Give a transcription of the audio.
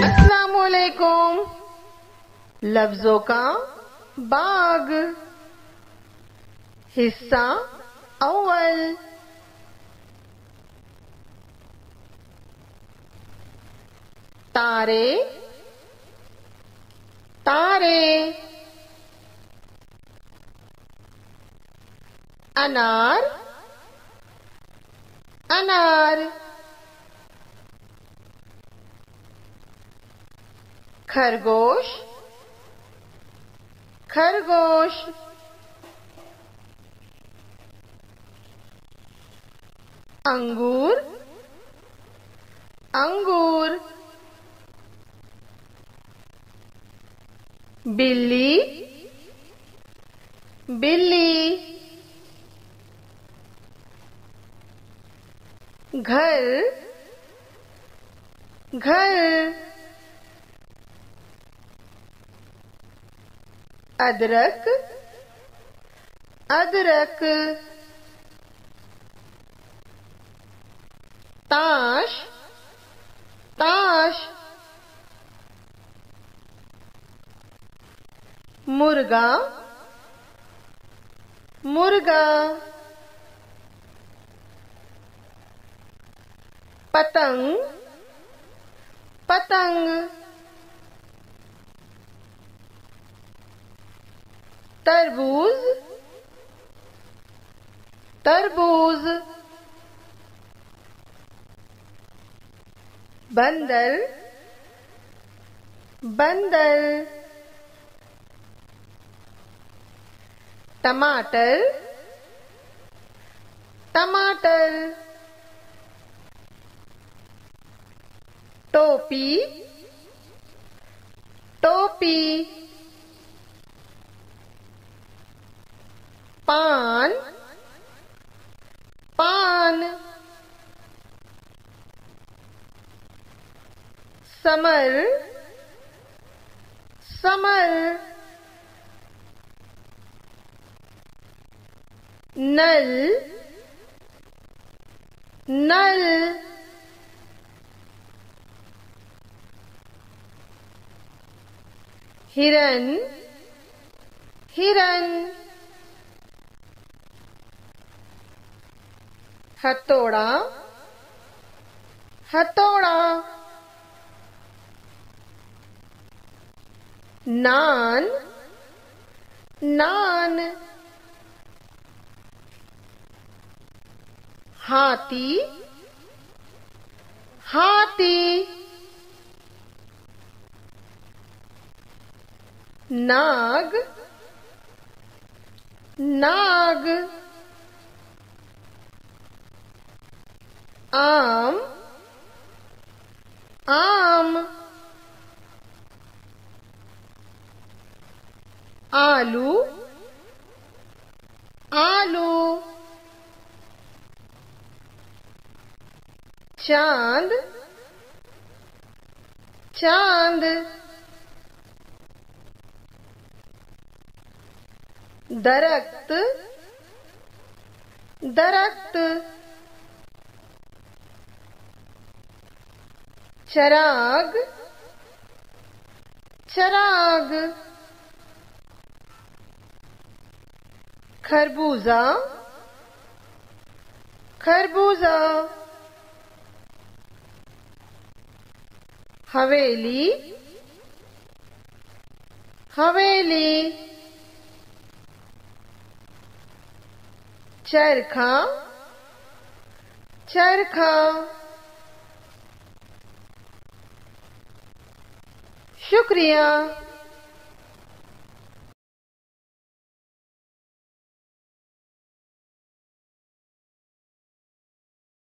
अस्सलामुअलैकुम। लफ्जों का बाग, हिस्सा अव्वल। तारे तारे, अनार अनार, खरगोश खरगोश, अंगूर अंगूर, बिल्ली बिल्ली, घर घर, अदरक अदरक, ताश ताश, मुर्गा मुर्गा, पतंग पतंग, तरबूज तरबूज, बंदर बंदर, टमाटर टमाटर, टोपी टोपी, पान पान, समर समर, नल नल, हिरन हिरन, हथौड़ा हथौड़ा, नान नान, हाथी हाथी, नाग नाग, आम आम, आलू आलू, चांद चांद, दरख्त दरख्त, चराग चराग, खरबूजा खरबूजा, हवेली हवेली, चरखा चरखा, शुक्रिया।